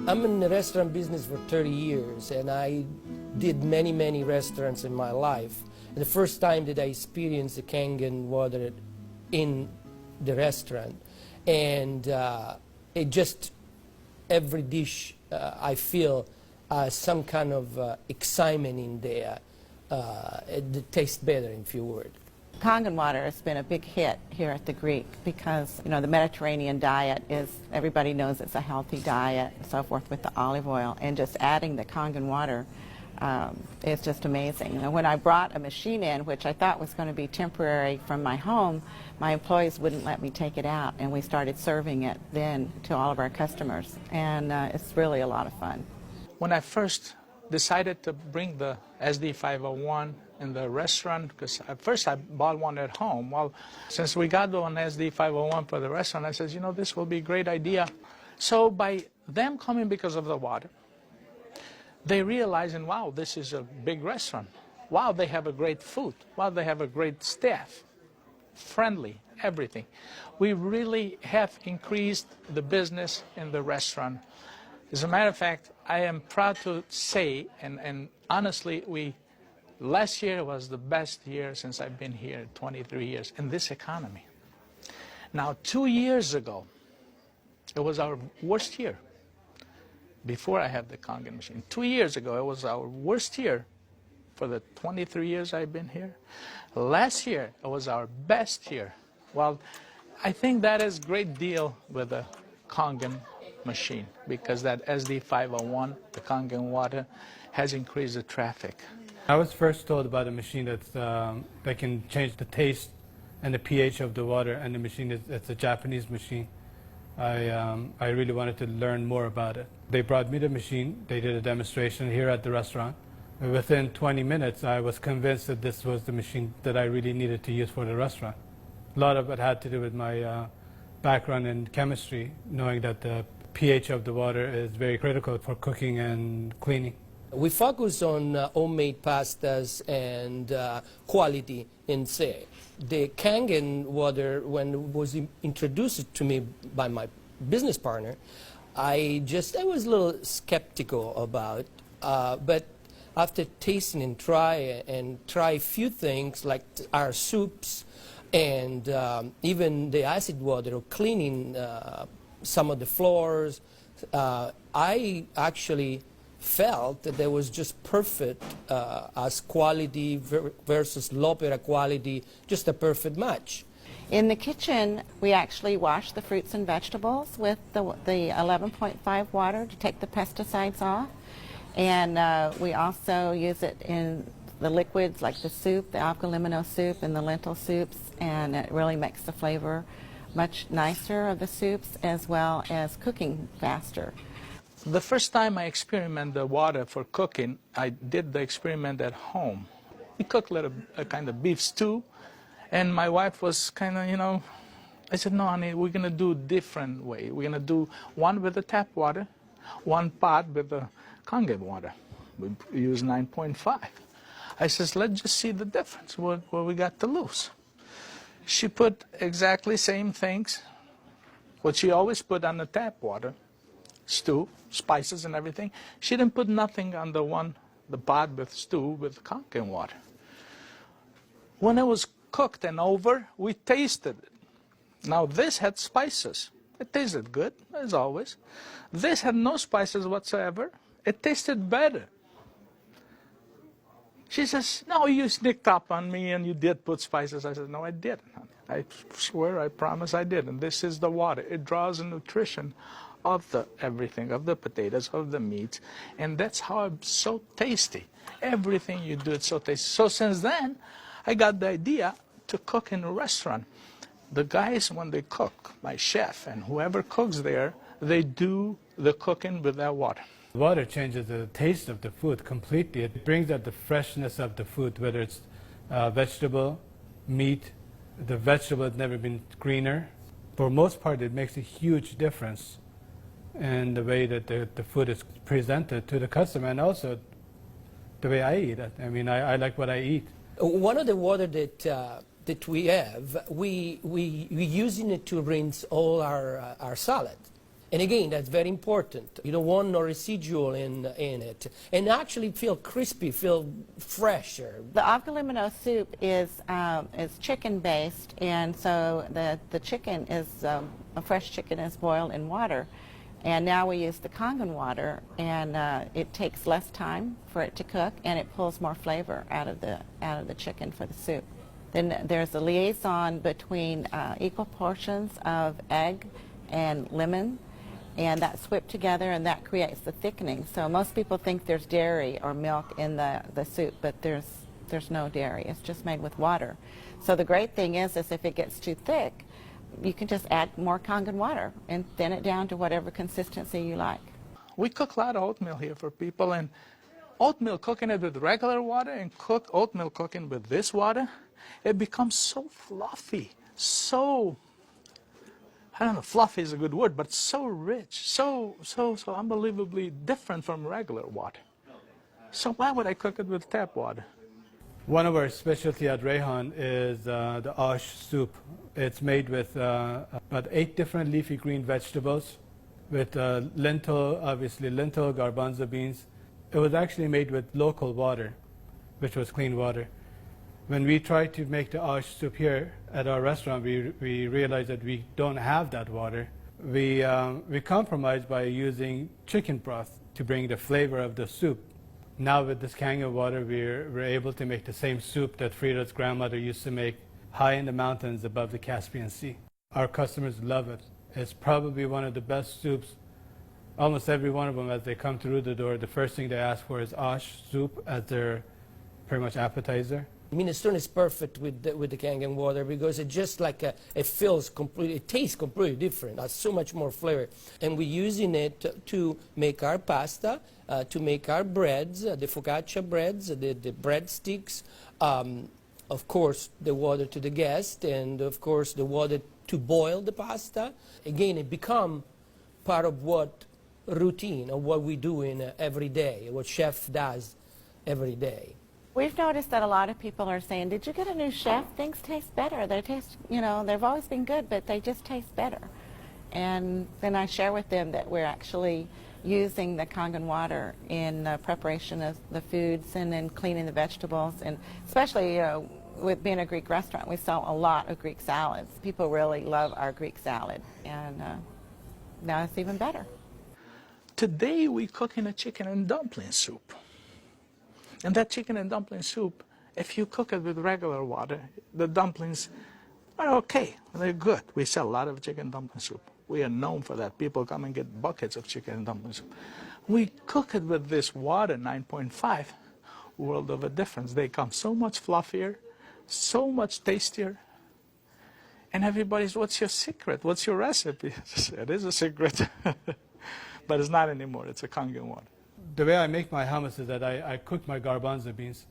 I'm in the restaurant business for 30 years, and I did many restaurants in my life. And the first time that I experienced the Kangen water in the restaurant, and it just, every dish I feel some kind of excitement in there. It tastes better, in few words. Kangen water has been a big hit here at the Greek because, you know, the Mediterranean diet is, everybody knows it's a healthy diet and so forth with the olive oil, and just adding the Kangen water is just amazing. And when I brought a machine in, which I thought was going to be temporary from my home, my employees wouldn't let me take it out, and we started serving it then to all of our customers, and it's really a lot of fun. When I first decided to bring the SD501 in the restaurant, because at first I bought one at home. Well, since we got one SD501 for the restaurant, I said, you know, this will be a great idea. So by them coming because of the water, they realizing, wow, this is a big restaurant. Wow, they have a great food. Wow, they have a great staff. Friendly, everything. We really have increased the business in the restaurant. As a matter of fact, I am proud to say, and honestly, last year was the best year since I've been here, 23 years, in this economy. Now, 2 years ago, it was our worst year, before I had the Kangen machine. 2 years ago, it was our worst year for the 23 years I've been here. Last year, it was our best year. Well, I think that is a great deal with the Kangen machine, because that SD501, the Kangen water, has increased the traffic. I was first told about a machine that can change the taste and the pH of the water, and the machine it's a Japanese machine. I really wanted to learn more about it. They brought me the machine. They did a demonstration here at the restaurant. Within 20 minutes, I was convinced that this was the machine that I really needed to use for the restaurant. A lot of it had to do with my background in chemistry, knowing that the pH of the water is very critical for cooking and cleaning. We focus on homemade pastas and quality in say. The Kangen water, when it was introduced to me by my business partner, I was a little skeptical about, but after tasting and try a few things like our soups and even the acid water, or cleaning some of the floors, I actually felt that there was just perfect as quality versus L'Opera quality, just a perfect match. In the kitchen, we actually wash the fruits and vegetables with the 11.5 water to take the pesticides off. And we also use it in the liquids like the soup, the alkalimino soup and the lentil soups, and it really makes the flavor much nicer of the soups, as well as cooking faster. The first time I experimented the water for cooking, I did the experiment at home. We cooked a kind of beef stew, and my wife was kind of, you know, I said, no, honey, we're going to do a different way. We're going to do one with the tap water, one pot with the Kangen water. We use 9.5. I says, let's just see the difference, what we got to lose. She put exactly same things, what she always put on the tap water, stew, spices and everything. She didn't put nothing on the pot with stew with Kangen water. When it was cooked and over, we tasted it. Now this had spices. It tasted good, as always. This had no spices whatsoever. It tasted better. She says, no, you sneaked up on me and you did put spices. I said, no, I didn't, honey. I swear, I promise I did. And this is the water. It draws the nutrition of the everything, of the potatoes, of the meat. And that's how it's so tasty. Everything you do, it's so tasty. So since then, I got the idea to cook in a restaurant. The guys, when they cook, my chef and whoever cooks there, they do the cooking with that water. Water changes the taste of the food completely. It brings out the freshness of the food, whether it's vegetable, meat. The vegetable has never been greener. For most part, it makes a huge difference in the way that the food is presented to the customer, and also the way I eat it. I mean, I like what I eat. One of the water that we have, we using it to rinse all our salad. And again, that's very important. You don't want no residual in it. And actually feel crispy, feel fresher. The avgalimino soup is chicken-based, and so the chicken is, a fresh chicken is boiled in water. And now we use the Kangen water, and it takes less time for it to cook, and it pulls more flavor out of the chicken for the soup. Then there's a liaison between equal portions of egg and lemon, and that's whipped together, and that creates the thickening. So most people think there's dairy or milk in the soup, but there's no dairy. It's just made with water. So the great thing is if it gets too thick, you can just add more Kangen water and thin it down to whatever consistency you like. We cook a lot of oatmeal here for people, and oatmeal, cooking it with regular water and oatmeal cooking with this water, it becomes so fluffy, so, I don't know, fluffy is a good word, but so rich, so unbelievably different from regular water. So why would I cook it with tap water? One of our specialty at Rehan is the ash soup. It's made with about 8 different leafy green vegetables, with lentil, obviously lentil, garbanzo beans. It was actually made with local water, which was clean water. When we tried to make the ash soup here at our restaurant, we realized that we don't have that water. We compromised by using chicken broth to bring the flavor of the soup. Now with this Kangen water, we're able to make the same soup that Frida's grandmother used to make high in the mountains above the Caspian Sea. Our customers love it. It's probably one of the best soups. Almost every one of them, as they come through the door, the first thing they ask for is ash soup as their pretty much appetizer. Minestrone is perfect with the Kangen water because it just like it feels completely, it tastes completely different. Has so much more flavor, and we're using it to make our pasta, to make our breads, the focaccia breads, the breadsticks. Of course, the water to the guest, and of course the water to boil the pasta. Again, it become part of what routine of what we do in every day, what chef does every day. We've noticed that a lot of people are saying, did you get a new chef? Things taste better. They taste, they've always been good, but they just taste better. And then I share with them that we're actually using the Kangen water in preparation of the foods and in cleaning the vegetables. And especially, with being a Greek restaurant, we sell a lot of Greek salads. People really love our Greek salad. And now it's even better. Today we're cooking a chicken and dumpling soup. And that chicken and dumpling soup, if you cook it with regular water, the dumplings are okay. They're good. We sell a lot of chicken dumpling soup. We are known for that. People come and get buckets of chicken and dumpling soup. We cook it with this water, 9.5, world of a difference. They come so much fluffier, so much tastier. And everybody's, what's your secret? What's your recipe? It is a secret. But it's not anymore. It's a Kangen water. The way I make my hummus is that I cook my garbanzo beans.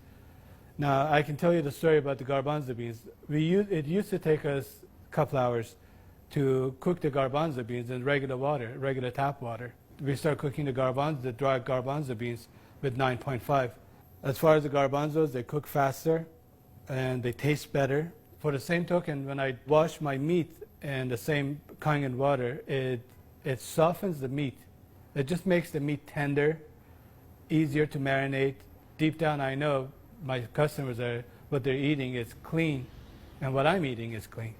Now, I can tell you the story about the garbanzo beans. It used to take us a couple hours to cook the garbanzo beans in regular water, regular tap water. We start cooking the dry garbanzo beans with 9.5. As far as the garbanzos, they cook faster and they taste better. For the same token, when I wash my meat in the same Kangen water, it softens the meat. It just makes the meat tender, easier to marinate. Deep down, I know my customers what they're eating is clean, and what I'm eating is clean.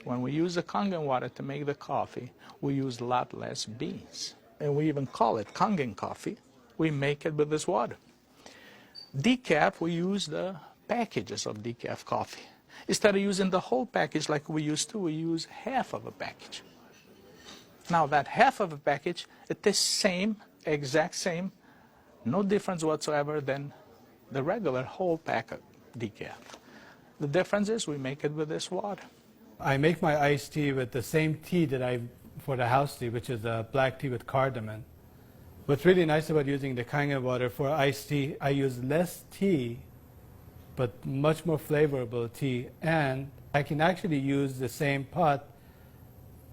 When we use the Kangen water to make the coffee, we use a lot less beans. And we even call it Kangen coffee. We make it with this water. Decaf, we use the packages of decaf coffee. Instead of using the whole package like we used to, we use half of a package. Now that half of a package, it is same, exact same, no difference whatsoever than the regular whole pack of decaf. The difference is we make it with this water. I make my iced tea with the same tea that for the house tea, which is a black tea with cardamom. What's really nice about using the Kangen water for iced tea, I use less tea, but much more flavorful tea, and I can actually use the same pot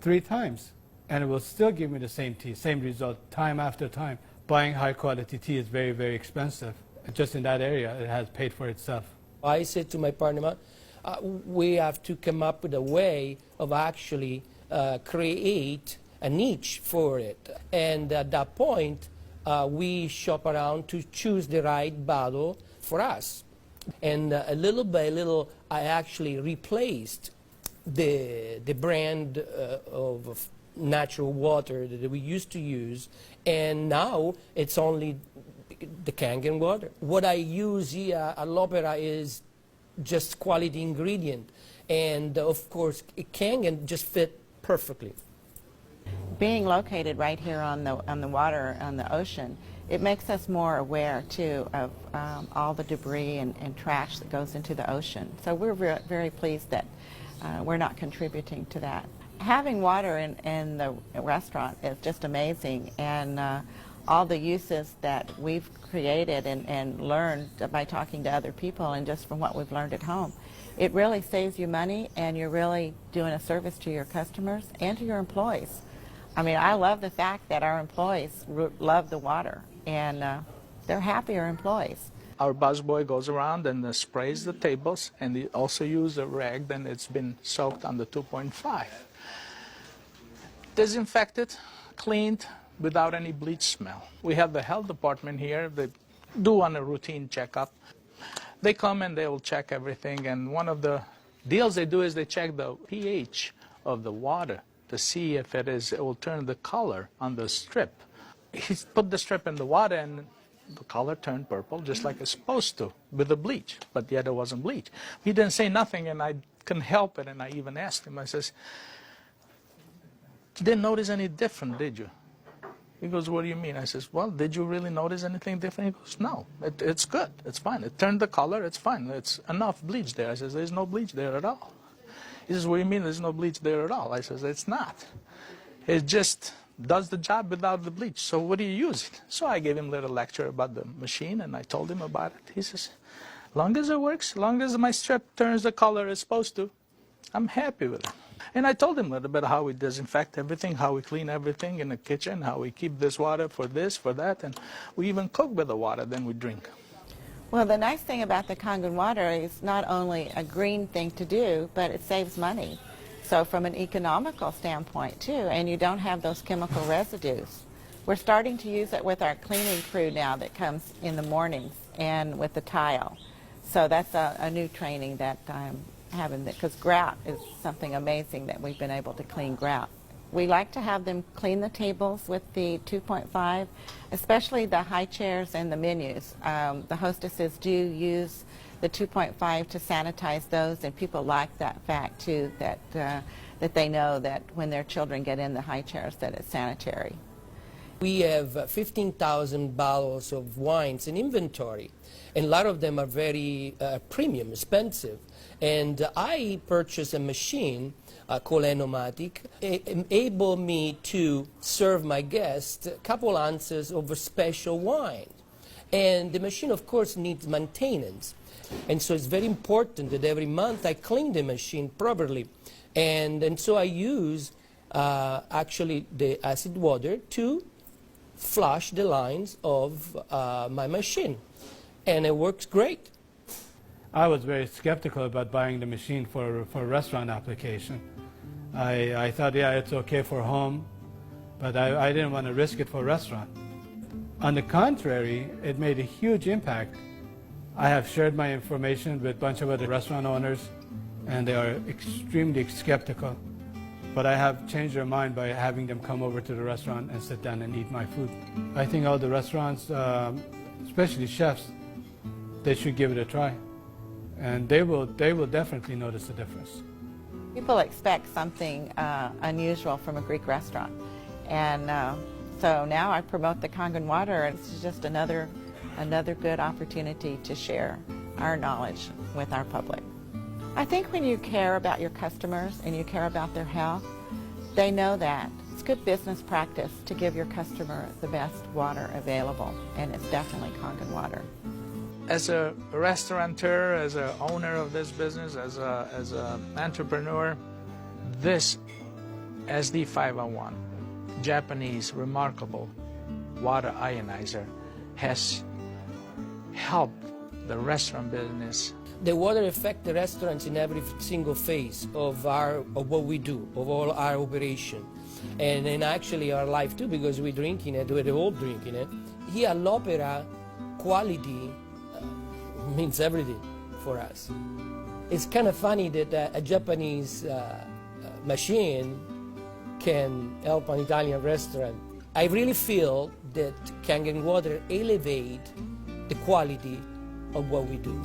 3 times, and it will still give me the same tea, same result, time after time. Buying high quality tea is very, very expensive. Just in that area, it has paid for itself. I said to my partner, we have to come up with a way of actually create a niche for it. And at that point, we shop around to choose the right bottle for us. And little by little, I actually replaced the brand of natural water that we used to use, and now it's only the Kangen water. What I use here at L'Opera is just quality ingredient, and of course Kangen just fit perfectly. Being located right here on the water, on the ocean, it makes us more aware too of all the debris and trash that goes into the ocean. So we're very pleased that we're not contributing to that. Having water in the restaurant is just amazing, and all the uses that we've created and learned by talking to other people and just from what we've learned at home, it really saves you money, and you're really doing a service to your customers and to your employees. I mean, I love the fact that our employees love the water, and they're happier employees. Our busboy goes around and sprays the tables, and he also uses a rag, then it's been soaked on the 2.5. Disinfected, cleaned, without any bleach smell. We have the health department here. They do on a routine checkup. They come and they will check everything, and one of the deals they do is they check the pH of the water to see if it will turn the color on the strip. He put the strip in the water, and the color turned purple, just like it's supposed to, with the bleach, but yet it wasn't bleach. He didn't say nothing, and I couldn't help it, and I even asked him, I says, "Didn't notice any different, did you?" He goes, "What do you mean?" I says, "Well, did you really notice anything different?" He goes, "No, it's good, it's fine. It turned the color, it's fine. It's enough bleach there." I says, "There's no bleach there at all." He says, "What do you mean there's no bleach there at all?" I says, "It's not. It just does the job without the bleach. So what do you use it?" So I gave him a little lecture about the machine, and I told him about it. He says, "Long as it works, long as my strip turns the color it's supposed to, I'm happy with it." And I told him a little bit how we disinfect everything, how we clean everything in the kitchen, how we keep this water for this, for that, and we even cook with the water, then we drink. Well, the nice thing about the Kangen water is not only a green thing to do, but it saves money. So from an economical standpoint too, and you don't have those chemical residues. We're starting to use it with our cleaning crew now that comes in the mornings and with the tile. So that's a new training that I'm having, because grout is something amazing that we've been able to clean grout. We like to have them clean the tables with the 2.5, especially the high chairs and the menus. The hostesses do use the 2.5 to sanitize those, and people like that fact too, that they know that when their children get in the high chairs that it's sanitary. We have 15,000 bottles of wines in inventory, and a lot of them are very premium, expensive. And I purchased a machine called Enomatic, enable me to serve my guests a couple ounces of a special wine. And the machine, of course, needs maintenance. And so it's very important that every month I clean the machine properly. And so I use actually the acid water to flush the lines of my machine. And it works great. I was very skeptical about buying the machine for a restaurant application. I thought, yeah, it's okay for home, but I didn't want to risk it for a restaurant. On the contrary, it made a huge impact. I have shared my information with a bunch of other restaurant owners, and they are extremely skeptical. But I have changed their mind by having them come over to the restaurant and sit down and eat my food. I think all the restaurants, especially chefs, they should give it a try. And they will definitely notice the difference. People expect something unusual from a Greek restaurant. And so now I promote the Kangen water, and it's just another good opportunity to share our knowledge with our public. I think when you care about your customers and you care about their health, they know that. It's good business practice to give your customer the best water available, and it's definitely Kangen water. As a restaurateur, as an owner of this business, as an entrepreneur, this SD501, Japanese remarkable water ionizer, has helped the restaurant business. The water affects the restaurants in every single phase of what we do, of all our operation. and actually our life too, because we're drinking it, we're all drinking it. Here at l'Opera, quality means everything for us. It's kind of funny that a Japanese machine can help an Italian restaurant. I really feel that Kangen water elevate the quality of what we do.